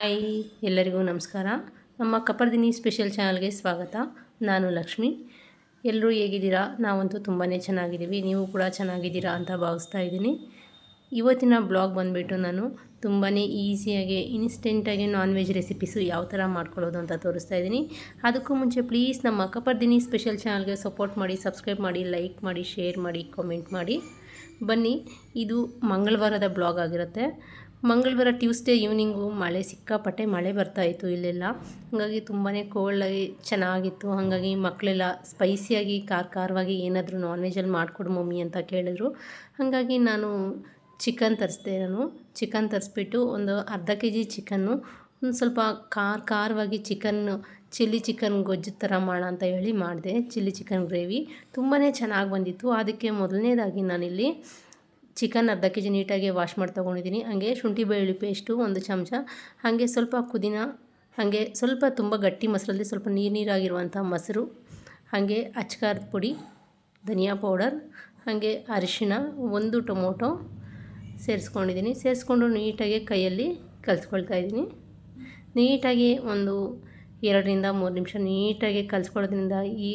Hi, ಎಲ್ಲರಿಗೂ ನಮಸ್ಕಾರ. ನಮ್ಮ ಕಪರ್ದಿನಿ ಸ್ಪೆಷಲ್ ಚಾನಲ್ಗೆ ಸ್ವಾಗತ. ನಾನು ಲಕ್ಷ್ಮಿ. ಎಲ್ಲರೂ ಹೇಗಿದ್ದೀರಾ? ನಾವಂತೂ ತುಂಬಾ ಚೆನ್ನಾಗಿದ್ದೀವಿ. ನೀವು ಕೂಡ ಚೆನ್ನಾಗಿದ್ದೀರಾ ಅಂತ ಭಾವಿಸ್ತಾ ಇದ್ದೀನಿ. ಇವತ್ತಿನ ಬ್ಲಾಗ್ ಬಂದುಬಿಟ್ಟು ನಾನು ತುಂಬಾ ಈಸಿಯಾಗಿ ಇನ್ಸ್ಟೆಂಟಾಗಿ ನಾನ್ ವೆಜ್ ರೆಸಿಪೀಸು ಯಾವ ಥರ ಮಾಡ್ಕೊಳ್ಳೋದು ಅಂತ ತೋರಿಸ್ತಾ ಇದ್ದೀನಿ. ಅದಕ್ಕೂ ಮುಂಚೆ ಪ್ಲೀಸ್ ನಮ್ಮ ಕಪರ್ದಿನಿ ಸ್ಪೆಷಲ್ ಚಾನಲ್ಗೆ ಸಪೋರ್ಟ್ ಮಾಡಿ, ಸಬ್ಸ್ಕ್ರೈಬ್ ಮಾಡಿ, ಲೈಕ್ ಮಾಡಿ, ಶೇರ್ ಮಾಡಿ, ಕಾಮೆಂಟ್ ಮಾಡಿ. ಬನ್ನಿ, ಇದು ಮಂಗಳವಾರದ ಬ್ಲಾಗ್ ಆಗಿರುತ್ತೆ. ಮಂಗಳವಾರ ಟ್ಯೂಸ್ಡೇ ಈವ್ನಿಂಗು ಸಿಕ್ಕಾಪಟ್ಟೆ ಮಳೆ ಬರ್ತಾಯಿತ್ತು ಇಲ್ಲೆಲ್ಲ. ಹಾಗಾಗಿ ತುಂಬಾ ಕೋಲ್ಡಾಗಿ ಚೆನ್ನಾಗಿತ್ತು. ಹಾಗಾಗಿ ಮಕ್ಕಳೆಲ್ಲ ಸ್ಪೈಸಿಯಾಗಿ ಖಾರವಾಗಿ ಏನಾದರೂ ನಾನ್ ವೆಜಲ್ಲಿ ಮಾಡಿಕೊಡು ಮಮ್ಮಿ ಅಂತ ಕೇಳಿದ್ರು. ಹಾಗಾಗಿ ನಾನು ಚಿಕನ್ ತರಿಸ್ಬಿಟ್ಟು ಒಂದು ಅರ್ಧ ಕೆಜಿ ಚಿಕನ್ನು ಒಂದು ಸ್ವಲ್ಪ ಖಾರವಾಗಿ ಚಿಲ್ಲಿ ಚಿಕನ್ ಗೊಜ್ಜು ಥರ ಮಾಡೋಣ ಅಂತ ಹೇಳಿ ಮಾಡಿದೆ. ಚಿಲ್ಲಿ ಚಿಕನ್ ಗ್ರೇವಿ ತುಂಬಾ ಚೆನ್ನಾಗಿ ಬಂದಿತ್ತು. ಅದಕ್ಕೆ ಮೊದಲನೇದಾಗಿ ನಾನಿಲ್ಲಿ ಚಿಕನ್ ಅರ್ಧ ಕೆಜಿ ನೀಟಾಗಿ ವಾಶ್ ಮಾಡಿ ತೊಗೊಂಡಿದ್ದೀನಿ. ಹಾಗೆ ಶುಂಠಿ ಬೆಳ್ಳುಳ್ಳಿ ಪೇಸ್ಟು 1 ಚಮಚ, ಹಾಗೆ ಸ್ವಲ್ಪ ಪುದೀನ, ಹಾಗೆ ಸ್ವಲ್ಪ ತುಂಬ ಗಟ್ಟಿ ಮೊಸರಲ್ಲಿ ಸ್ವಲ್ಪ ನೀರಾಗಿರುವಂಥ ಮೊಸರು, ಹಾಗೆ ಅಚ್ಕಾರದ ಪುಡಿ, ಧನಿಯಾ ಪೌಡರ್, ಹಾಗೆ ಅರಿಶಿಣ, 1 ಟೊಮೊಟೊ ಸೇರಿಸ್ಕೊಂಡಿದ್ದೀನಿ. ಸೇರಿಸ್ಕೊಂಡು ನೀಟಾಗಿ ಕೈಯಲ್ಲಿ ಕಲಿಸ್ಕೊಳ್ತಾ ಇದ್ದೀನಿ. ನೀಟಾಗಿ ಒಂದು 2ರಿಂದ 3 ನಿಮಿಷ ನೀಟಾಗಿ ಕಲಿಸ್ಕೊಳ್ಳೋದ್ರಿಂದ ಈ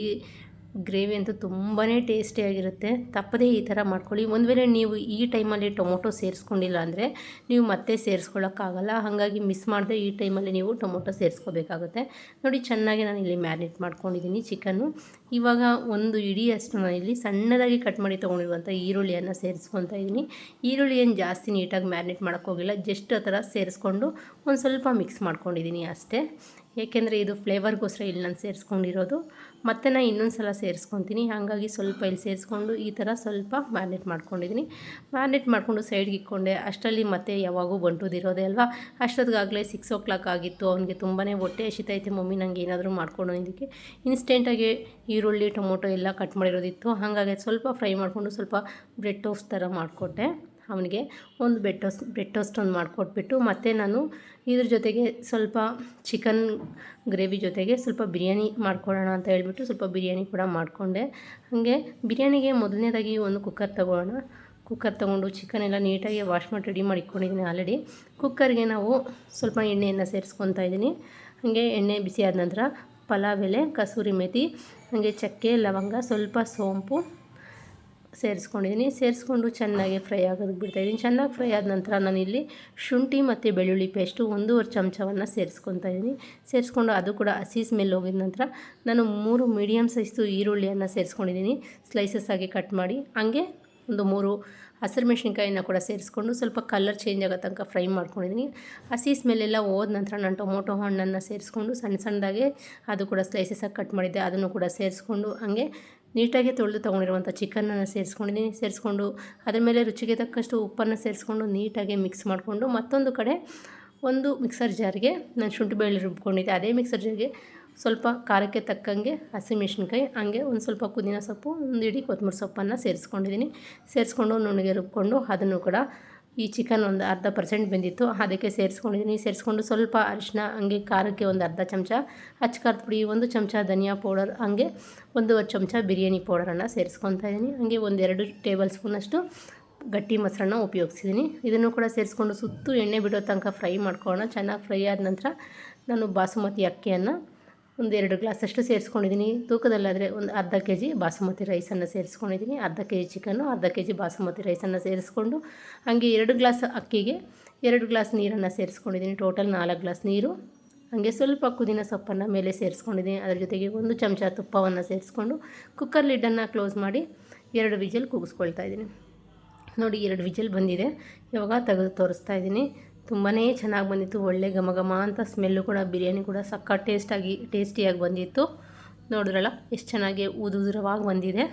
ಗ್ರೇವಿ ಅಂತೂ ತುಂಬಾ ಟೇಸ್ಟಿಯಾಗಿರುತ್ತೆ. ತಪ್ಪದೇ ಈ ಥರ ಮಾಡ್ಕೊಳ್ಳಿ. ಒಂದು ವೇಳೆ ನೀವು ಈ ಟೈಮಲ್ಲಿ ಟೊಮೊಟೊ ಸೇರಿಸ್ಕೊಂಡಿಲ್ಲ ಅಂದರೆ ನೀವು ಮತ್ತೆ ಸೇರಿಸ್ಕೊಳ್ಳೋಕ್ಕಾಗಲ್ಲ. ಹಾಗಾಗಿ ಮಿಸ್ ಮಾಡದೆ ಈ ಟೈಮಲ್ಲಿ ನೀವು ಟೊಮೊಟೊ ಸೇರಿಸ್ಕೋಬೇಕಾಗುತ್ತೆ. ನೋಡಿ, ಚೆನ್ನಾಗಿ ನಾನು ಇಲ್ಲಿ ಮ್ಯಾರಿನೇಟ್ ಮಾಡ್ಕೊಂಡಿದ್ದೀನಿ ಚಿಕನ್ನು. ಇವಾಗ ಒಂದು ಇಡಿಯಷ್ಟು ನಾನಿಲ್ಲಿ ಸಣ್ಣದಾಗಿ ಕಟ್ ಮಾಡಿ ತೊಗೊಂಡಿರುವಂಥ ಈರುಳ್ಳಿಯನ್ನು ಸೇರಿಸ್ಕೊತಾ ಇದ್ದೀನಿ. ಈರುಳ್ಳಿ ಏನು ಜಾಸ್ತಿ ನೀಟಾಗಿ ಮ್ಯಾರಿನೇಟ್ ಮಾಡೋಕ್ಕೋಗಿಲ್ಲ, ಜಸ್ಟ್ ಆ ಥರ ಸೇರಿಸ್ಕೊಂಡು ಒಂದು ಸ್ವಲ್ಪ ಮಿಕ್ಸ್ ಮಾಡ್ಕೊಂಡಿದ್ದೀನಿ ಅಷ್ಟೇ. ಏಕೆಂದರೆ ಇದು ಫ್ಲೇವರ್ಗೋಸ್ಕರ ಇಲ್ಲಿ ನಾನು ಸೇರಿಸ್ಕೊಂಡಿರೋದು. ಮತ್ತು ನಾನು ಇನ್ನೊಂದು ಸಲ ಸೇರಿಸ್ಕೊತೀನಿ. ಹಾಗಾಗಿ ಸ್ವಲ್ಪ ಇಲ್ಲಿ ಸೇರಿಸ್ಕೊಂಡು ಈ ಥರ ಸ್ವಲ್ಪ ಮ್ಯಾರಿನೇಟ್ ಮಾಡ್ಕೊಂಡಿದ್ದೀನಿ. ಮ್ಯಾರಿನೇಟ್ ಮಾಡಿಕೊಂಡು ಸೈಡ್ಗೆ ಇಟ್ಕೊಂಡೆ. ಅಷ್ಟರಲ್ಲಿ ಮತ್ತೆ ಯಾವಾಗೂ ಬಂಟುದಿರೋದೇ ಅಲ್ವಾ, ಅಷ್ಟೊತ್ತಿಗಾಗಲೇ 6 o'clock ಆಗಿತ್ತು. ಅವನಿಗೆ ತುಂಬಾ ಹೊಟ್ಟೆ ಹಸಿತೈತೆ ಮಮ್ಮಿ, ನನಗೆ ಏನಾದರೂ ಮಾಡ್ಕೊಂಡು ಇದಕ್ಕೆ ಇನ್ಸ್ಟೆಂಟಾಗಿ ಈರುಳ್ಳಿ ಟೊಮೊಟೊ ಎಲ್ಲ ಕಟ್ ಮಾಡಿರೋದಿತ್ತು. ಹಾಗಾಗಿ ಸ್ವಲ್ಪ ಫ್ರೈ ಮಾಡಿಕೊಂಡು ಸ್ವಲ್ಪ ಬ್ರೆಡ್ ಟೋಸ್ಟ್ ಥರ ಮಾಡಿಕೊಟ್ಟೆ ಅವನಿಗೆ. ಒಂದು ಬ್ರೆಡ್ ಟೋಸ್ಟ್ ಒಂದು ಮಾಡಿಕೊಟ್ಬಿಟ್ಟು ಮತ್ತು ನಾನು ಇದ್ರ ಜೊತೆಗೆ ಸ್ವಲ್ಪ ಚಿಕನ್ ಗ್ರೇವಿ ಜೊತೆಗೆ ಸ್ವಲ್ಪ ಬಿರಿಯಾನಿ ಮಾಡ್ಕೊಳ್ಳೋಣ ಅಂತ ಹೇಳ್ಬಿಟ್ಟು ಸ್ವಲ್ಪ ಬಿರಿಯಾನಿ ಕೂಡ ಮಾಡಿಕೊಂಡೆ. ಹಾಗೆ ಬಿರಿಯಾನಿಗೆ ಮೊದಲನೇದಾಗಿ ಒಂದು ಕುಕ್ಕರ್ ತೊಗೊಂಡು ಚಿಕನ್ ಎಲ್ಲ ನೀಟಾಗಿ ವಾಶ್ ಮಾಡಿ ರೆಡಿ ಮಾಡಿ ಇಟ್ಕೊಂಡಿದ್ದೀನಿ ಆಲ್ರೆಡಿ. ಕುಕ್ಕರ್ಗೆ ನಾವು ಸ್ವಲ್ಪ ಎಣ್ಣೆಯನ್ನು ಸೇರಿಸ್ಕೊತಾ ಇದ್ದೀನಿ. ಹಾಗೆ ಎಣ್ಣೆ ಬಿಸಿ ಆದ ನಂತರ ಪಲಾವ್ ಎಲೆ, ಕಸೂರಿ ಮೇಥಿ, ಹಾಗೆ ಚಕ್ಕೆ, ಲವಂಗ, ಸ್ವಲ್ಪ ಸೋಂಪು ಸೇರಿಸ್ಕೊಂಡಿದ್ದೀನಿ. ಸೇರಿಸ್ಕೊಂಡು ಚೆನ್ನಾಗಿ ಫ್ರೈ ಆಗೋದಕ್ಕೆ ಬಿಡ್ತಾಯಿದ್ದೀನಿ. ಚೆನ್ನಾಗಿ ಫ್ರೈ ಆದ ನಂತರ ನಾನಿಲ್ಲಿ ಶುಂಠಿ ಮತ್ತು ಬೆಳ್ಳುಳ್ಳಿ ಪೇಸ್ಟು 1.5 ಚಮಚವನ್ನು ಸೇರಿಸ್ಕೊತಾ ಇದ್ದೀನಿ. ಸೇರಿಸ್ಕೊಂಡು ಅದು ಕೂಡ ಹಸಿ ಸ್ಮೆಲ್ ಹೋಗಿದ ನಂತರ ನಾನು 3 ಮೀಡಿಯಮ್ ಸೈಜು ಈರುಳ್ಳಿಯನ್ನು ಸೇರಿಸ್ಕೊಂಡಿದ್ದೀನಿ, ಸ್ಲೈಸಸ್ ಆಗಿ ಕಟ್ ಮಾಡಿ. ಹಾಗೆ ಒಂದು 3 ಹಸಿರು ಮೆಣಸಿನ್ಕಾಯಿನ ಕೂಡ ಸೇರಿಸ್ಕೊಂಡು ಸ್ವಲ್ಪ ಕಲರ್ ಚೇಂಜ್ ಆಗೋ ತನಕ ಫ್ರೈ ಮಾಡ್ಕೊಂಡಿದ್ದೀನಿ. ಹಸಿ ಸ್ಮೆಲ್ಲೆಲ್ಲ ಹೋದ ನಂತರ ನಾನು ಟೊಮೊಟೊ ಹಣ್ಣನ್ನು ಸೇರಿಸ್ಕೊಂಡು ಸಣ್ಣದಾಗಿ ಅದು ಕೂಡ ಸ್ಲೈಸಸ್ಸಾಗಿ ಕಟ್ ಮಾಡಿದ್ದೆ, ಅದನ್ನು ಕೂಡ ಸೇರಿಸ್ಕೊಂಡು ಹಾಗೆ ನೀಟಾಗಿ ತೊಗೊಂಡಿರುವಂಥ ಚಿಕನನ್ನು ಸೇರಿಸ್ಕೊಂಡಿದ್ದೀನಿ. ಸೇರಿಸ್ಕೊಂಡು ಅದ್ರ ಮೇಲೆ ರುಚಿಗೆ ತಕ್ಕಷ್ಟು ಉಪ್ಪನ್ನು ಸೇರಿಸ್ಕೊಂಡು ನೀಟಾಗಿ ಮಿಕ್ಸ್ ಮಾಡಿಕೊಂಡು ಮತ್ತೊಂದು ಕಡೆ ಒಂದು ಮಿಕ್ಸರ್ ಜಾರ್ಗೆ ನಾನು ಶುಂಠಿ ಬೆಳ್ಳುಳ್ಳಿ ರುಬ್ಕೊಂಡಿದ್ದೆ, ಅದೇ ಮಿಕ್ಸರ್ ಜಾರ್ಗೆ ಸ್ವಲ್ಪ ಖಾರಕ್ಕೆ ತಕ್ಕಂಗೆ ಹಸಿಮೆಣ್ಸಿನ್ಕಾಯಿ, ಹಾಗೆ ಒಂದು ಸ್ವಲ್ಪ ಪುದೀನ ಸೊಪ್ಪು, ಒಂದು ಇಡೀ ಕೊತ್ತಂಬರಿ ಸೊಪ್ಪನ್ನು ಸೇರಿಸ್ಕೊಂಡಿದ್ದೀನಿ. ಸೇರಿಸ್ಕೊಂಡು ನುಣ್ಣಗೆ ರುಬ್ಕೊಂಡು ಅದನ್ನು ಕೂಡ ಈ ಚಿಕನ್ ಒಂದು 1/2% ಬೆಂದಿತ್ತು ಅದಕ್ಕೆ ಸೇರಿಸ್ಕೊಂಡಿದ್ದೀನಿ. ಸೇರಿಸ್ಕೊಂಡು ಸ್ವಲ್ಪ ಅರಿಶಿನ, ಹಾಗೆ ಖಾರಕ್ಕೆ ಒಂದು ಅರ್ಧ ಚಮಚ ಅಚ್ಕಾರದ ಪುಡಿ, 1 ಚಮಚ ಧನಿಯಾ ಪೌಡರ್, ಹಾಗೆ 1.5 ಚಮಚ ಬಿರಿಯಾನಿ ಪೌಡರನ್ನು ಸೇರಿಸ್ಕೊತಾ ಇದ್ದೀನಿ. ಹಾಗೆ 1-2 ಟೇಬಲ್ ಸ್ಪೂನಷ್ಟು ಗಟ್ಟಿ ಮೊಸರನ್ನ ಉಪಯೋಗಿಸಿದ್ದೀನಿ. ಇದನ್ನು ಕೂಡ ಸೇರಿಸ್ಕೊಂಡು ಸುತ್ತು ಎಣ್ಣೆ ಬಿಡೋ ತನಕ ಫ್ರೈ ಮಾಡ್ಕೊಳ್ಳೋಣ. ಚೆನ್ನಾಗಿ ಫ್ರೈ ಆದ ನಂತರ ನಾನು ಬಾಸುಮತಿ ಅಕ್ಕಿಯನ್ನು ಒಂದು 2 ಗ್ಲಾಸಷ್ಟು ಸೇರಿಸ್ಕೊಂಡಿದ್ದೀನಿ. ತೂಕದಲ್ಲಾದರೆ ಒಂದು ಅರ್ಧ ಕೆಜಿ ಬಾಸುಮತಿ ರೈಸನ್ನು ಸೇರಿಸ್ಕೊಂಡಿದ್ದೀನಿ. ಅರ್ಧ ಕೆಜಿ ಚಿಕನ್ನು, ಅರ್ಧ ಕೆಜಿ ಬಾಸುಮತಿ ರೈಸನ್ನು ಸೇರಿಸ್ಕೊಂಡು ಹಾಗೆ 2 ಗ್ಲಾಸ್ ಅಕ್ಕಿಗೆ 2 ಗ್ಲಾಸ್ ನೀರನ್ನು ಸೇರಿಸ್ಕೊಂಡಿದ್ದೀನಿ. ಟೋಟಲ್ 4 ಗ್ಲಾಸ್ ನೀರು. ಹಾಗೆ ಸ್ವಲ್ಪ ಪುದೀನ ಸೊಪ್ಪನ್ನು ಮೇಲೆ ಸೇರಿಸ್ಕೊಂಡಿದ್ದೀನಿ. ಅದರ ಜೊತೆಗೆ 1 ಚಮಚ ತುಪ್ಪವನ್ನು ಸೇರಿಸ್ಕೊಂಡು ಕುಕ್ಕರ್ ಲಿಡ್ಡನ್ನು ಕ್ಲೋಸ್ ಮಾಡಿ 2 ವಿಜಲ್ ಕೂಗಿಸ್ಕೊಳ್ತಾ ಇದ್ದೀನಿ. ನೋಡಿ, 2 ವಿಜಲ್ ಬಂದಿದೆ. ಇವಾಗ ತೆಗೆದು ತೋರಿಸ್ತಾ ಇದ್ದೀನಿ. ತುಂಬಾ ಚೆನ್ನಾಗಿ ಬಂದಿತ್ತು. ಒಳ್ಳೆ ಘಮ ಅಂತ ಸ್ಮೆಲ್ಲು ಕೂಡ, ಬಿರಿಯಾನಿ ಕೂಡ ಸಕ್ಕ ಟೇಸ್ಟಿಯಾಗಿ ಬಂದಿತ್ತು. ನೋಡಿದ್ರಲ್ಲ ಎಷ್ಟು ಚೆನ್ನಾಗಿ ಉದುರವಾಗಿ ಬಂದಿದೆ.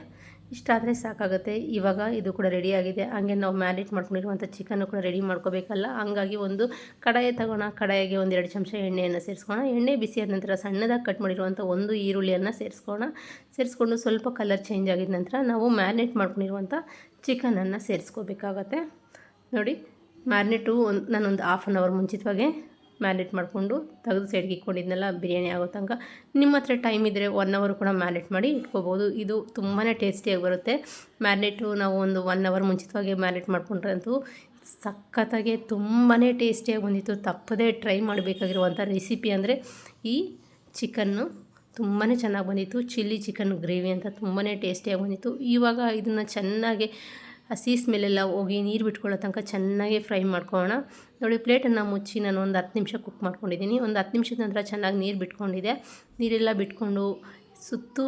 ಇಷ್ಟಾದರೆ ಸಾಕಾಗುತ್ತೆ. ಇವಾಗ ಇದು ಕೂಡ ರೆಡಿಯಾಗಿದೆ. ಹಾಗೆ ನಾವು ಮ್ಯಾರಿನೇಟ್ ಮಾಡ್ಕೊಂಡಿರುವಂಥ ಚಿಕನ್ನು ಕೂಡ ರೆಡಿ ಮಾಡ್ಕೋಬೇಕಲ್ಲ. ಹಾಗಾಗಿ ಒಂದು ಕಡಾಯಿ ತಗೋಣ. ಕಡಾಯಿಗೆ 1-2 ಚಮಚ ಎಣ್ಣೆಯನ್ನು ಸೇರಿಸ್ಕೊಳ್ಳೋಣ. ಎಣ್ಣೆ ಬಿಸಿಯಾದ ನಂತರ ಸಣ್ಣದಾಗಿ ಕಟ್ ಮಾಡಿರುವಂಥ ಒಂದು ಈರುಳ್ಳಿಯನ್ನು ಸೇರಿಸ್ಕೊಂಡು ಸ್ವಲ್ಪ ಕಲರ್ ಚೇಂಜ್ ಆಗಿದ ನಂತರ ನಾವು ಮ್ಯಾರಿನೇಟ್ ಮಾಡ್ಕೊಂಡಿರುವಂಥ ಚಿಕನನ್ನು ಸೇರಿಸ್ಕೋಬೇಕಾಗತ್ತೆ. ನೋಡಿ, ಮ್ಯಾರಿನೇಟು ನಾನೊಂದು 1/2 hour ಮುಂಚಿತವಾಗೆ ಮ್ಯಾರಿನೇಟ್ ಮಾಡಿಕೊಂಡು ತೆಗೆದು ಸೈಡ್ಗೆ ಇಟ್ಕೊಂಡಿದ್ನೆಲ್ಲ ಬಿರಿಯಾನಿ ಆಗೋ ತನಕ. ನಿಮ್ಮ ಹತ್ರ ಟೈಮ್ ಇದ್ದರೆ 1 hour ಕೂಡ ಮ್ಯಾರಿನೇಟ್ ಮಾಡಿ ಇಟ್ಕೋಬೋದು. ಇದು ತುಂಬಾ ಟೇಸ್ಟಿಯಾಗಿ ಬರುತ್ತೆ. ಮ್ಯಾರಿನೇಟು ನಾವು ಒಂದು 1 hour ಮುಂಚಿತವಾಗಿ ಮ್ಯಾರಿನೇಟ್ ಮಾಡ್ಕೊಂಡ್ರೆ ಅಂತೂ ಸಖತ್ತಾಗೆ ತುಂಬಾ ಟೇಸ್ಟಿಯಾಗಿ ಬಂದಿತ್ತು. ತಪ್ಪದೇ ಟ್ರೈ ಮಾಡಬೇಕಾಗಿರುವಂಥ ರೆಸಿಪಿ ಅಂದರೆ ಈ ಚಿಕನ್ನು ತುಂಬಾ ಚೆನ್ನಾಗಿ ಬಂದಿತ್ತು. ಚಿಲ್ಲಿ ಚಿಕನ್ ಗ್ರೇವಿ ಅಂತ ತುಂಬಾ ಟೇಸ್ಟಿಯಾಗಿ ಬಂದಿತ್ತು. ಇವಾಗ ಇದನ್ನು ಚೆನ್ನಾಗಿ ಹಸಿ ಸ್ಮೆಲ್ಲೆಲ್ಲ ಹೋಗಿ ನೀರು ಬಿಟ್ಕೊಳ್ಳೋ ತನಕ ಚೆನ್ನಾಗಿ ಫ್ರೈ ಮಾಡ್ಕೊಳ್ಳೋಣ. ನೋಡಿ, ಪ್ಲೇಟನ್ನು ಮುಚ್ಚಿ ನಾನು ಒಂದು 10 ನಿಮಿಷ ಕುಕ್ ಮಾಡ್ಕೊಂಡಿದ್ದೀನಿ. ಒಂದು 10 ನಿಮಿಷದ ನಂತರ ಚೆನ್ನಾಗಿ ನೀರು ಬಿಟ್ಕೊಂಡಿದೆ. ನೀರೆಲ್ಲ ಬಿಟ್ಕೊಂಡು ಸುತ್ತು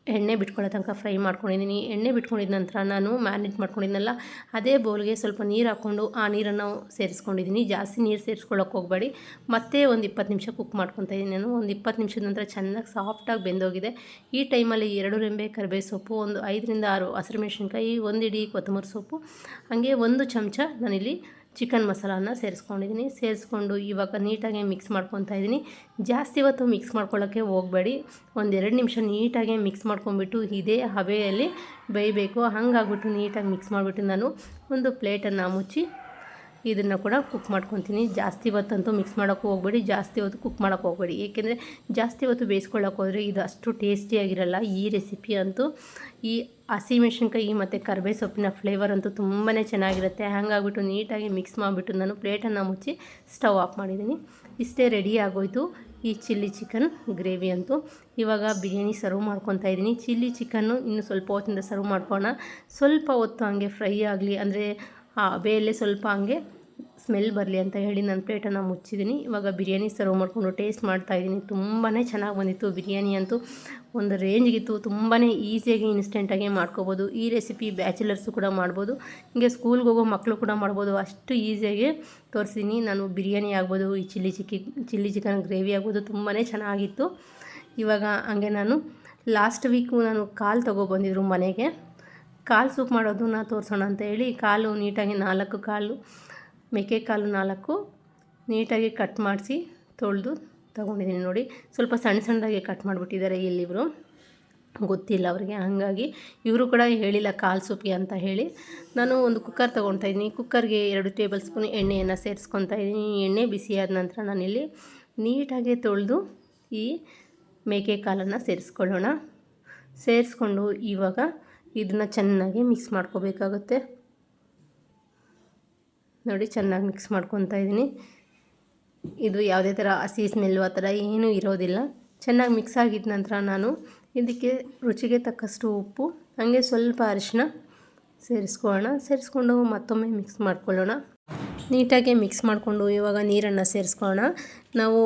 ಎಣ್ಣೆ ಬಿಟ್ಕೊಳ್ಳೋ ತನಕ ಫ್ರೈ ಮಾಡ್ಕೊಂಡಿದ್ದೀನಿ. ಎಣ್ಣೆ ಬಿಟ್ಕೊಂಡಿದ ನಂತರ ನಾನು ಮ್ಯಾರಿನೇಟ್ ಮಾಡ್ಕೊಂಡಿದ್ನಲ್ಲ, ಅದೇ ಬೌಲ್ಗೆ ಸ್ವಲ್ಪ ನೀರು ಹಾಕ್ಕೊಂಡು ಆ ನೀರನ್ನು ಸೇರಿಸ್ಕೊಂಡಿದ್ದೀನಿ. ಜಾಸ್ತಿ ನೀರು ಸೇರಿಸ್ಕೊಳ್ಳೋಕೆ ಹೋಗಬೇಡಿ. ಮತ್ತೆ ಒಂದು 20 ನಿಮಿಷ ಕುಕ್ ಮಾಡ್ಕೊತಾ ಇದ್ದೀನಿ ನಾನು. ಒಂದು 20 ನಿಮಿಷದ ನಂತರ ಚೆನ್ನಾಗಿ ಸಾಫ್ಟಾಗಿ ಬೆಂದೋಗಿದೆ. ಈ ಟೈಮಲ್ಲಿ 2 ರೆಂಬೆ ಕರಿಬೇವು ಸೊಪ್ಪು, ಒಂದು 5ರಿಂದ 6 ಹಸಿರುಮೆಣಸಿನ್ಕಾಯಿ, 1 ಇಡೀ ಕೊತ್ತಂಬರಿ ಸೊಪ್ಪು, ಹಾಗೆ 1 ಚಮಚ ನಾನಿಲ್ಲಿ ಚಿಕನ್ ಮಸಾಲಾನ ಸೇರಿಸ್ಕೊಂಡಿದ್ದೀನಿ. ಸೇರಿಸ್ಕೊಂಡು ಇವಾಗ ನೀಟಾಗಿ ಮಿಕ್ಸ್ ಮಾಡ್ಕೊತಾ ಇದ್ದೀನಿ. ಜಾಸ್ತಿ ಹೊತ್ತು ಮಿಕ್ಸ್ ಮಾಡ್ಕೊಳ್ಳೋಕ್ಕೆ ಹೋಗಬೇಡಿ. 1-2 ನಿಮಿಷ ನೀಟಾಗಿ ಮಿಕ್ಸ್ ಮಾಡ್ಕೊಂಬಿಟ್ಟು ಇದೇ ಹಬೆಯಲ್ಲಿ ಬೇಯಬೇಕು. ಹಾಗಾಗ್ಬಿಟ್ಟು ನೀಟಾಗಿ ಮಿಕ್ಸ್ ಮಾಡಿಬಿಟ್ಟು ನಾನು ಒಂದು ಪ್ಲೇಟನ್ನು ಮುಚ್ಚಿ ಇದನ್ನು ಕೂಡ ಕುಕ್ ಮಾಡ್ಕೊತೀನಿ. ಜಾಸ್ತಿ ಹೊತ್ತಂತೂ ಮಿಕ್ಸ್ ಮಾಡೋಕ್ಕೆ ಹೋಗಬೇಡಿ, ಜಾಸ್ತಿ ಹೊತ್ತು ಕುಕ್ ಮಾಡೋಕ್ಕೆ ಹೋಗಬೇಡಿ. ಏಕೆಂದರೆ ಜಾಸ್ತಿ ಹೊತ್ತು ಬೇಯಿಸ್ಕೊಳ್ಳೋಕೆ ಹೋದರೆ ಇದು ಅಷ್ಟು ಟೇಸ್ಟಿಯಾಗಿರಲ್ಲ. ಈ ರೆಸಿಪಿ ಅಂತೂ ಈ ಹಸಿಮೆಣ್ಸಿನ್ಕಾಯಿ ಮತ್ತು ಕರಿಬೇವು ಸೊಪ್ಪಿನ ಫ್ಲೇವರ್ ಅಂತೂ ತುಂಬಾ ಚೆನ್ನಾಗಿರುತ್ತೆ. ಹಾಗಾಗ್ಬಿಟ್ಟು ನೀಟಾಗಿ ಮಿಕ್ಸ್ ಮಾಡಿಬಿಟ್ಟು ನಾನು ಪ್ಲೇಟನ್ನು ಮುಚ್ಚಿ ಸ್ಟವ್ ಆಫ್ ಮಾಡಿದ್ದೀನಿ. ಇಷ್ಟೇ ರೆಡಿ ಆಗೋಯಿತು ಈ ಚಿಲ್ಲಿ ಚಿಕನ್ ಗ್ರೇವಿ ಅಂತೂ. ಇವಾಗ ಬಿರಿಯಾನಿ ಸರ್ವ್ ಮಾಡ್ಕೊತಾ ಇದ್ದೀನಿ. ಚಿಲ್ಲಿ ಚಿಕನ್ನು ಇನ್ನು ಸ್ವಲ್ಪ ಹೊತ್ತಿಂದ ಸರ್ವ್ ಮಾಡ್ಕೊಳ್ಳೋಣ. ಸ್ವಲ್ಪ ಹೊತ್ತು ಹಂಗೆ ಫ್ರೈ ಆಗಲಿ, ಅಂದರೆ ಬೇಯಲ್ಲೇ ಸ್ವಲ್ಪ ಹಂಗೆ ಸ್ಮೆಲ್ ಬರಲಿ ಅಂತ ಹೇಳಿ ನಾನು ಪ್ಲೇಟನ್ನು ಮುಚ್ಚಿದ್ದೀನಿ. ಇವಾಗ ಬಿರಿಯಾನಿ ಸರ್ವ್ ಮಾಡಿಕೊಂಡು ಟೇಸ್ಟ್ ಮಾಡ್ತಾಯಿದ್ದೀನಿ. ತುಂಬಾ ಚೆನ್ನಾಗಿ ಬಂದಿತ್ತು. ಬಿರಿಯಾನಿ ಅಂತೂ ಒಂದು ರೇಂಜ್ಗಿತ್ತು. ತುಂಬಾ ಈಸಿಯಾಗಿ ಇನ್ಸ್ಟೆಂಟಾಗಿ ಮಾಡ್ಕೋಬೋದು. ಈ ರೆಸಿಪಿ ಬ್ಯಾಚುಲರ್ಸು ಕೂಡ ಮಾಡ್ಬೋದು, ಹಿಂಗೆ ಸ್ಕೂಲ್ಗೆ ಹೋಗೋ ಮಕ್ಕಳು ಕೂಡ ಮಾಡ್ಬೋದು. ಅಷ್ಟು ಈಸಿಯಾಗಿ ತೋರಿಸಿದ್ದೀನಿ ನಾನು. ಬಿರಿಯಾನಿ ಆಗ್ಬೋದು, ಈ ಚಿಲ್ಲಿ ಚಿಕನ್ ಗ್ರೇವಿ ಆಗ್ಬೋದು, ತುಂಬಾ ಚೆನ್ನಾಗಿತ್ತು. ಇವಾಗ ಹಂಗೆ ನಾನು ಲಾಸ್ಟ್ ವೀಕು ನಾನು ಕಾಲು ತೊಗೊಬಂದಿದ್ರು ಮನೆಗೆ. ಕಾಲು ಸೂಪ್ ಮಾಡೋದನ್ನ ತೋರಿಸೋಣ ಅಂತ ಹೇಳಿ ಕಾಲು ನೀಟಾಗಿ 4 ಕಾಲು, ಮೇಕೆ ಕಾಲು 4 ನೀಟಾಗಿ ಕಟ್ ಮಾಡಿಸಿ ತೊಳೆದು ತೊಗೊಂಡಿದ್ದೀನಿ. ನೋಡಿ, ಸ್ವಲ್ಪ ಸಣ್ಣದಾಗಿ ಕಟ್ ಮಾಡಿಬಿಟ್ಟಿದ್ದಾರೆ ಇಲ್ಲಿವರು, ಗೊತ್ತಿಲ್ಲ ಅವ್ರಿಗೆ. ಹಾಗಾಗಿ ಇವರು ಕೂಡ ಹೇಳಿಲ್ಲ ಕಾಲು ಸೂಪ್ಗೆ ಅಂತ ಹೇಳಿ. ನಾನು ಒಂದು ಕುಕ್ಕರ್ ತೊಗೊಳ್ತಾ ಇದ್ದೀನಿ. ಕುಕ್ಕರ್ಗೆ 2 ಟೇಬಲ್ ಸ್ಪೂನ್ ಎಣ್ಣೆಯನ್ನು ಸೇರಿಸ್ಕೊತಾ ಇದ್ದೀನಿ. ಎಣ್ಣೆ ಬಿಸಿಯಾದ ನಂತರ ನಾನಿಲ್ಲಿ ನೀಟಾಗಿ ತೊಳೆದು ಈ ಮೇಕೆ ಕಾಲನ್ನು ಸೇರಿಸ್ಕೊಳ್ಳೋಣ. ಸೇರಿಸ್ಕೊಂಡು ಇವಾಗ ಇದನ್ನು ಚೆನ್ನಾಗಿ ಮಿಕ್ಸ್ ಮಾಡ್ಕೋಬೇಕಾಗುತ್ತೆ. ನೋಡಿ, ಚೆನ್ನಾಗಿ ಮಿಕ್ಸ್ ಮಾಡ್ಕೊತಾ ಇದ್ದೀನಿ. ಇದು ಯಾವುದೇ ಥರ ಹಸಿ ಸ್ಮೆಲ್ಲು ಆ ಥರ ಏನೂ ಇರೋದಿಲ್ಲ. ಚೆನ್ನಾಗಿ ಮಿಕ್ಸ್ ಆಗಿದ ನಂತರ ನಾನು ಇದಕ್ಕೆ ರುಚಿಗೆ ತಕ್ಕಷ್ಟು ಉಪ್ಪು, ಹಾಗೆ ಸ್ವಲ್ಪ ಅರಿಶಿನ ಸೇರಿಸ್ಕೊಳ್ಳೋಣ. ಸೇರಿಸ್ಕೊಂಡು ಮತ್ತೊಮ್ಮೆ ಮಿಕ್ಸ್ ಮಾಡ್ಕೊಳ್ಳೋಣ. ನೀಟಾಗಿ ಮಿಕ್ಸ್ ಮಾಡಿಕೊಂಡು ಇವಾಗ ನೀರನ್ನು ಸೇರಿಸ್ಕೊಳ್ಳೋಣ. ನಾವು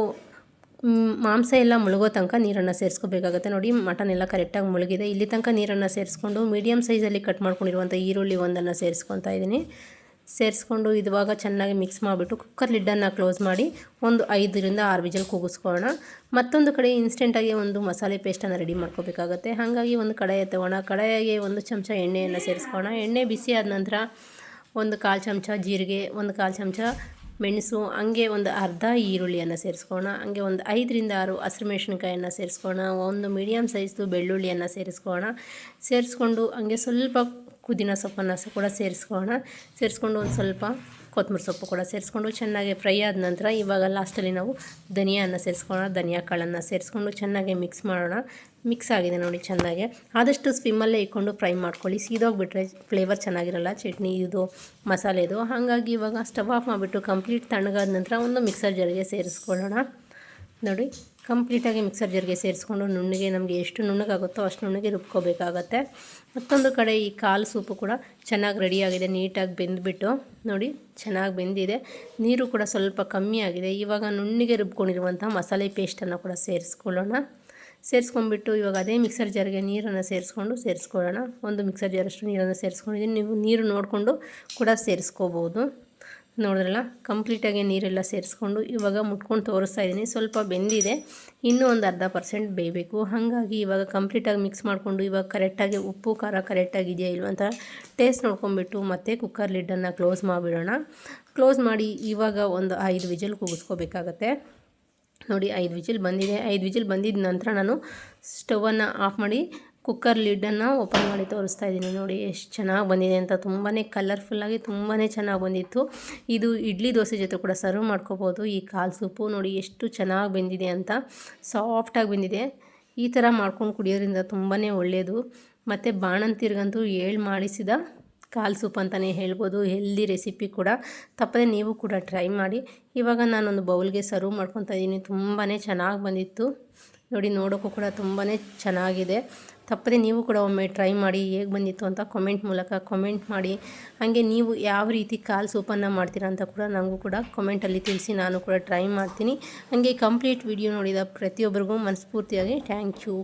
ಮಾಂಸ ಎಲ್ಲ ಮುಳುಗೋ ತನಕ ನೀರನ್ನು ಸೇರಿಸ್ಕೋಬೇಕಾಗುತ್ತೆ. ನೋಡಿ, ಮಟನ್ ಎಲ್ಲ ಕರೆಕ್ಟಾಗಿ ಮುಳುಗಿದೆ. ಇಲ್ಲಿ ತನಕ ನೀರನ್ನು ಸೇರಿಸ್ಕೊಂಡು ಮೀಡಿಯಮ್ ಸೈಜಲ್ಲಿ ಕಟ್ ಮಾಡ್ಕೊಂಡಿರುವಂಥ ಈರುಳ್ಳಿ ಒಂದನ್ನು ಸೇರಿಸ್ಕೊತಾ ಇದ್ದೀನಿ. ಸೇರಿಸ್ಕೊಂಡು ಇವಾಗ ಚೆನ್ನಾಗಿ ಮಿಕ್ಸ್ ಮಾಡಿಬಿಟ್ಟು ಕುಕ್ಕರ್ ಲಿಡ್ಡನ್ನು ಕ್ಲೋಸ್ ಮಾಡಿ ಒಂದು 5ರಿಂದ 6 ವಿಜಲ್ ಕೂಗಿಸ್ಕೊಳ್ಳೋಣ. ಮತ್ತೊಂದು ಕಡೆ ಇನ್ಸ್ಟೆಂಟಾಗಿ ಒಂದು ಮಸಾಲೆ ಪೇಸ್ಟನ್ನು ರೆಡಿ ಮಾಡ್ಕೋಬೇಕಾಗತ್ತೆ. ಹಾಗಾಗಿ ಒಂದು ಕಡಾಯಿ ತಗೋಣ. ಕಡಾಯಿಗೆ 1 ಚಮಚ ಎಣ್ಣೆಯನ್ನು ಸೇರಿಸ್ಕೊಳ್ಳೋಣ. ಎಣ್ಣೆ ಬಿಸಿ ಆದ ನಂತರ 1/4 ಚಮಚ ಜೀರಿಗೆ, 1/4 ಚಮಚ ಮೆಣಸು, ಹಂಗೆ ಒಂದು ಅರ್ಧ ಈರುಳ್ಳಿಯನ್ನು ಸೇರಿಸ್ಕೊಳ್ಳೋಣ. ಹಂಗೆ ಒಂದು 5ರಿಂದ 6 ಹಸಿರುಮೆಣಸಿನ್ಕಾಯನ್ನು ಸೇರಿಸ್ಕೊಳ್ಳೋಣ. ಒಂದು ಮೀಡಿಯಮ್ ಸೈಜ್ದು ಬೆಳ್ಳುಳ್ಳಿಯನ್ನು ಸೇರಿಸ್ಕೊಳ್ಳೋಣ. ಸೇರಿಸ್ಕೊಂಡು ಹಂಗೆ ಸ್ವಲ್ಪ ಪುದೀನ ಸೊಪ್ಪನ್ನು ಕೂಡ ಸೇರಿಸ್ಕೊಳ್ಳೋಣ. ಸೇರಿಸ್ಕೊಂಡು ಒಂದು ಸ್ವಲ್ಪ ಕೊತ್ತಂಬರಿ ಸೊಪ್ಪು ಕೂಡ ಸೇರಿಸ್ಕೊಂಡು ಚೆನ್ನಾಗಿ ಫ್ರೈ ಆದ ನಂತರ ಇವಾಗ ಲಾಸ್ಟಲ್ಲಿ ನಾವು ಧನಿಯಾವನ್ನು ಸೇರಿಸ್ಕೊಳ್ಳೋಣ. ಧನಿಯಾ ಕಾಳನ್ನು ಸೇರಿಸ್ಕೊಂಡು ಚೆನ್ನಾಗಿ ಮಿಕ್ಸ್ ಮಾಡೋಣ. ಮಿಕ್ಸ್ ಆಗಿದೆ ನೋಡಿ ಚೆನ್ನಾಗಿ. ಆದಷ್ಟು ಸ್ವಿಮ್ಮಲ್ಲೇ ಇಟ್ಕೊಂಡು ಫ್ರೈ ಮಾಡ್ಕೊಳ್ಳಿ. ಸೀದೋಗಿಬಿಟ್ರೆ ಫ್ಲೇವರ್ ಚೆನ್ನಾಗಿರಲ್ಲ ಚಟ್ನಿ ಇದು ಮಸಾಲೆದು. ಹಾಗಾಗಿ ಇವಾಗ ಸ್ಟವ್ ಆಫ್ ಮಾಡಿಬಿಟ್ಟು ಕಂಪ್ಲೀಟ್ ತಣ್ಣಗಾದ ನಂತರ ಒಂದು ಮಿಕ್ಸರ್ ಜಾರಿಗೆ ಸೇರಿಸ್ಕೊಳ್ಳೋಣ. ನೋಡಿ, ಕಂಪ್ಲೀಟಾಗಿ ಮಿಕ್ಸರ್ ಜಾರ್ಗೆ ಸೇರಿಸ್ಕೊಂಡು ನುಣ್ಣಗೆ, ನಮಗೆ ಎಷ್ಟು ನುಣ್ಣಗಾಗುತ್ತೋ ಅಷ್ಟು ನುಣ್ಣಗೆ ರುಬ್ಕೋಬೇಕಾಗತ್ತೆ. ಮತ್ತೊಂದು ಕಡೆ ಈ ಕಾಲು ಸೂಪು ಕೂಡ ಚೆನ್ನಾಗಿ ರೆಡಿಯಾಗಿದೆ. ನೀಟಾಗಿ ಬೆಂದುಬಿಟ್ಟು ನೋಡಿ ಚೆನ್ನಾಗಿ ಬೆಂದಿದೆ. ನೀರು ಕೂಡ ಸ್ವಲ್ಪ ಕಮ್ಮಿ ಆಗಿದೆ. ಇವಾಗ ನುಣ್ಣಗೆ ರುಬ್ಕೊಂಡಿರುವಂಥ ಮಸಾಲೆ ಪೇಸ್ಟನ್ನು ಕೂಡ ಸೇರಿಸ್ಕೊಳ್ಳೋಣ. ಸೇರಿಸ್ಕೊಂಡ್ಬಿಟ್ಟು ಇವಾಗ ಅದೇ ಮಿಕ್ಸರ್ ಜಾರ್ಗೆ ನೀರನ್ನು ಸೇರಿಸ್ಕೊಳ್ಳೋಣ. ಒಂದು ಮಿಕ್ಸರ್ ಜಾರಷ್ಟು ನೀರನ್ನು ಸೇರಿಸ್ಕೊಂಡಿದ್ದೀನಿ. ನೀವು ನೀರು ನೋಡಿಕೊಂಡು ಕೂಡ ಸೇರಿಸ್ಕೋಬೋದು. ನೋಡಿದ್ರಲ್ಲ, ಕಂಪ್ಲೀಟಾಗಿ ನೀರೆಲ್ಲ ಸೇರಿಸ್ಕೊಂಡು ಇವಾಗ ಮುಟ್ಕೊಂಡು ತೋರಿಸ್ತಾ ಇದ್ದೀನಿ. ಸ್ವಲ್ಪ ಬೆಂದಿದೆ, ಇನ್ನೂ ಒಂದು 1/2% ಬೇಯಬೇಕು. ಹಾಗಾಗಿ ಇವಾಗ ಕಂಪ್ಲೀಟಾಗಿ ಮಿಕ್ಸ್ ಮಾಡಿಕೊಂಡು ಇವಾಗ ಕರೆಕ್ಟಾಗಿ ಉಪ್ಪು ಖಾರ ಕರೆಕ್ಟಾಗಿದೆಯಾ ಇಲ್ವ ಅಂತ ಟೇಸ್ಟ್ ನೋಡ್ಕೊಂಬಿಟ್ಟು ಮತ್ತೆ ಕುಕ್ಕರ್ ಲಿಡ್ಡನ್ನು ಕ್ಲೋಸ್ ಮಾಡಿಬಿಡೋಣ. ಕ್ಲೋಸ್ ಮಾಡಿ ಇವಾಗ ಒಂದು 5 ವಿಜಿಲ್ ಕೂಗಿಸ್ಕೋಬೇಕಾಗತ್ತೆ. ನೋಡಿ, 5 ವಿಜಿಲ್ ಬಂದಿದೆ. 5 ವಿಜಿಲ್ ಬಂದಿದ್ದ ನಂತರ ನಾನು ಸ್ಟವನ್ನು ಆಫ್ ಮಾಡಿ ಕುಕ್ಕರ್ ಲಿಡ್ಡನ್ನು ಓಪನ್ ಮಾಡಿ ತೋರಿಸ್ತಾ ಇದ್ದೀನಿ. ನೋಡಿ ಎಷ್ಟು ಚೆನ್ನಾಗಿ ಬಂದಿದೆ ಅಂತ. ತುಂಬಾ ಕಲರ್ಫುಲ್ಲಾಗಿ ತುಂಬಾ ಚೆನ್ನಾಗಿ ಬಂದಿತ್ತು. ಇದು ಇಡ್ಲಿ ದೋಸೆ ಜೊತೆ ಕೂಡ ಸರ್ವ್ ಮಾಡ್ಕೋಬೋದು. ಈ ಕಾಲು ಸೂಪು ನೋಡಿ ಎಷ್ಟು ಚೆನ್ನಾಗಿ ಬೆಂದಿದೆ ಅಂತ, ಸಾಫ್ಟಾಗಿ ಬೆಂದಿದೆ. ಈ ಥರ ಮಾಡ್ಕೊಂಡು ಕುಡಿಯೋದ್ರಿಂದ ತುಂಬಾ ಒಳ್ಳೆಯದು. ಮತ್ತು ಬಾಣಂತಿರ್ಗಂತೂ ಮಾಡಿಸಿದ ಕಾಲು ಸೂಪ್ ಅಂತಲೇ ಹೇಳ್ಬೋದು. ಹೆಲ್ದಿ ರೆಸಿಪಿ ಕೂಡ, ತಪ್ಪದೆ ನೀವು ಕೂಡ ಟ್ರೈ ಮಾಡಿ. ಇವಾಗ ನಾನೊಂದು ಬೌಲ್ಗೆ ಸರ್ವ್ ಮಾಡ್ಕೊತಾ ಇದ್ದೀನಿ. ತುಂಬಾ ಚೆನ್ನಾಗಿ ಬಂದಿತ್ತು ನೋಡಿ, ನೋಡೋಕ್ಕೂ ಕೂಡ ತುಂಬಾ ಚೆನ್ನಾಗಿದೆ. ತಪ್ಪದೆ ನೀವು ಕೂಡ ಒಮ್ಮೆ ಟ್ರೈ ಮಾಡಿ, ಹೇಗೆ ಬಂದಿತ್ತು ಅಂತ ಕಾಮೆಂಟ್ ಮೂಲಕ ಕಾಮೆಂಟ್ ಮಾಡಿ. ಹಾಗೆ ನೀವು ಯಾವ ರೀತಿ ಕಾಲು ಸೂಪನ್ನು ಮಾಡ್ತೀರಾ ಅಂತ ಕೂಡ ನನಗೂ ಕೂಡ ಕಾಮೆಂಟಲ್ಲಿ ತಿಳಿಸಿ, ನಾನು ಕೂಡ ಟ್ರೈ ಮಾಡ್ತೀನಿ. ಹಾಗೆ ಕಂಪ್ಲೀಟ್ ವಿಡಿಯೋ ನೋಡಿದ ಪ್ರತಿಯೊಬ್ಬರಿಗೂ ಮನಸ್ಫೂರ್ತಿಯಾಗಿ ಥ್ಯಾಂಕ್ ಯು.